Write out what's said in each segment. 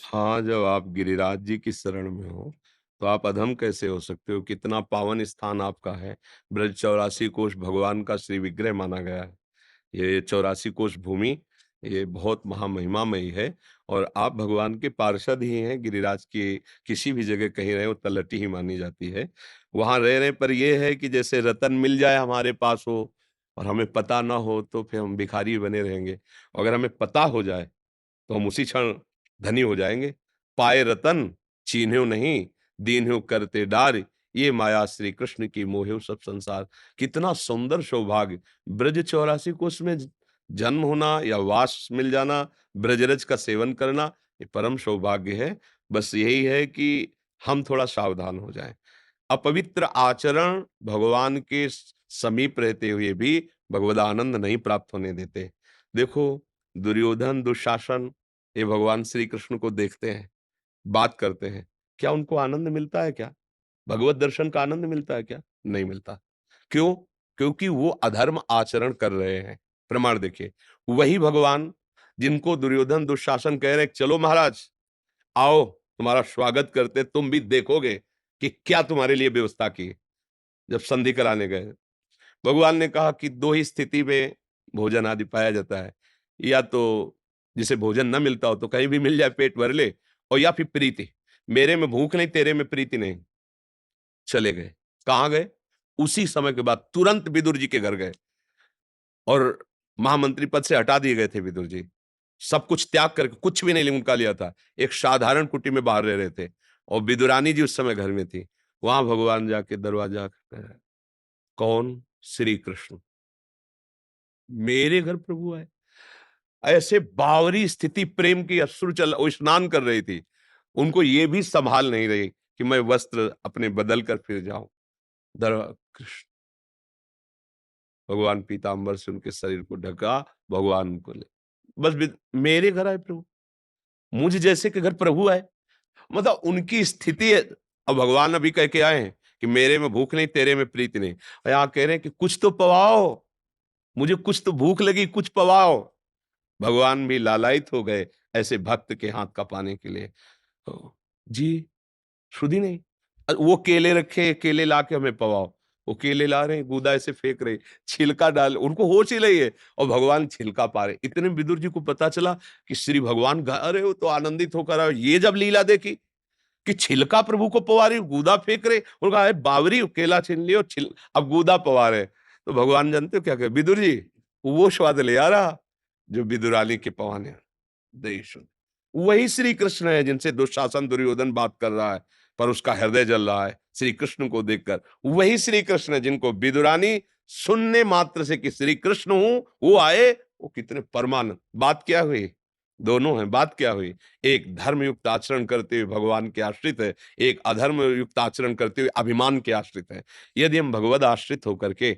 हाँ, जब आप गिरिराज जी की शरण में हो, तो आप अधम कैसे हो सकते हो? कितना पावन स्थान आपका है। ब्रज 84 कोष भगवान का श्री विग्रह माना गया है। ये 84 कोष भूमि, ये बहुत महामहिमामयी है और आप भगवान के पार्षद ही हैं। गिरिराज की किसी भी जगह कहीं रहे हो, तलहटी ही मानी जाती है। वहाँ रह रहे पर ये है कि जैसे रतन मिल जाए हमारे पास हो और हमें पता ना हो, तो फिर हम भिखारी बने रहेंगे। अगर हमें पता हो जाए तो हम उसी क्षण धनी हो जाएँगे। पाए रतन चीन्ह्यो नहीं, दीन्ह्यो करते डार, ये माया श्री कृष्ण की मोहिव सब संसार। कितना सुंदर सौभाग्य! ब्रज 84 कोष में जन्म होना या वास मिल जाना, ब्रजरज का सेवन करना, ये परम सौभाग्य है। बस यही है कि हम थोड़ा सावधान हो जाएँ। अपवित्र आचरण भगवान के समीप रहते हुए भी भगवदानंद नहीं प्राप्त होने देते। देखो, दुर्योधन, दुशासन ये भगवान श्री कृष्ण को देखते हैं, बात करते हैं। क्या उनको आनंद मिलता है क्या? भगवत दर्शन का आनंद मिलता है क्या? नहीं मिलता। क्यों? क्योंकि वो अधर्म आचरण कर रहे हैं। प्रमाण देखिए, वही भगवान जिनको दुर्योधन, दुशासन कह रहे हैं, चलो महाराज आओ, तुम्हारा स्वागत करते, तुम भी देखोगे कि क्या तुम्हारे लिए व्यवस्था की। जब संधि कराने गए, भगवान ने कहा कि 2 ही स्थिति में भोजन आदि पाया जाता है। या तो जिसे भोजन ना मिलता हो तो कहीं भी मिल जाए पेट भर ले, और या फिर प्रीति। मेरे में भूख नहीं, तेरे में प्रीति नहीं। चले गए। कहाँ गए? उसी समय के बाद तुरंत विदुर जी के घर गए और महामंत्री पद से हटा दिए गए थे विदुर जी। सब कुछ त्याग करके, कुछ भी नहीं उनका लिया था। एक साधारण कुटी में बाहर रह रहे थे और विदुरानी जी उस समय घर में थी। वहां भगवान जाके दरवाजा खटखटाया। कौन? श्री कृष्ण। मेरे घर प्रभु आए। ऐसे बावरी स्थिति, प्रेम की अश्रु चल वो स्नान कर रही थी। उनको ये भी संभाल नहीं रही कि मैं वस्त्र अपने बदल कर फिर जाऊं। दर कृष्ण भगवान पीतांबर से उनके शरीर को ढका, भगवान उनको ले बस मेरे घर आए प्रभु, मुझ जैसे के घर प्रभु आए। मतलब उनकी स्थिति है। अब भगवान अभी कह के आए हैं कि मेरे में भूख नहीं, तेरे में प्रीति नहीं, और यहाँ कह रहे हैं कि कुछ तो पवाओ, मुझे कुछ तो भूख लगी, कुछ पवाओ। भगवान भी लालायित हो गए ऐसे भक्त के हाथ का पाने के लिए। तो जी, सुधी नहीं। वो केले रखे, केले लाके हमें पवाओ। वो केले ला रहे हैं, गूदा ऐसे फेंक रहे, छिलका डाल, उनको होश ही नहीं है और भगवान छिलका पा रहे। इतने में विदुर जी को पता चला कि श्री भगवान गा रहे हो, तो आनंदित होकर आए। ये जब लीला देखी कि छिलका प्रभु को पवा रही, गूदा फेंक रहे, उन्होंने कहा, बावरी केला छीन लियो, अब गूदा पवा रहे। तो भगवान जानते हो क्या कहे? विदुर जी, वो स्वाद ले आ रहा जो विदुरानी के पवाने देश। वही श्री कृष्ण है जिनसे दुशासन, दुर्योधन बात कर रहा है, पर उसका हृदय जल रहा है श्री कृष्ण को देखकर। वही श्री कृष्ण है जिनको विदुरानी सुनने मात्र से कि श्री कृष्ण हूं, वो आए, वो कितने परमानंद। बात क्या हुई? दोनों हैं। बात क्या हुई? एक धर्म युक्त आचरण करते हुए भगवान के आश्रित है, एक अधर्म युक्त आचरण करते हुए अभिमान के आश्रित है। यदि हम भगवद आश्रित होकर के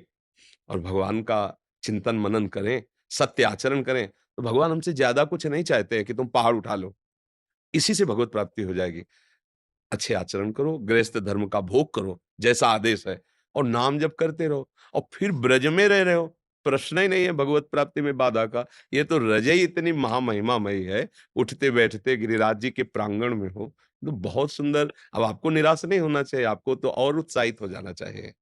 और भगवान का चिंतन मनन करें, सत्य आचरण करें, तो भगवान हमसे ज्यादा कुछ नहीं चाहते हैं कि तुम पहाड़ उठा लो। इसी से भगवत प्राप्ति हो जाएगी। अच्छे आचरण करो, गृहस्थ धर्म का भोग करो, जैसा आदेश है, और नाम जप करते रहो, और फिर ब्रज में रह रहे हो। प्रश्न ही नहीं है भगवत प्राप्ति में बाधा का। ये तो रज ही इतनी महामहिमामयी है। उठते बैठते गिरिराज जी के प्रांगण में हो, तो बहुत सुंदर। अब आपको निराश नहीं होना चाहिए, आपको तो और उत्साहित हो जाना चाहिए।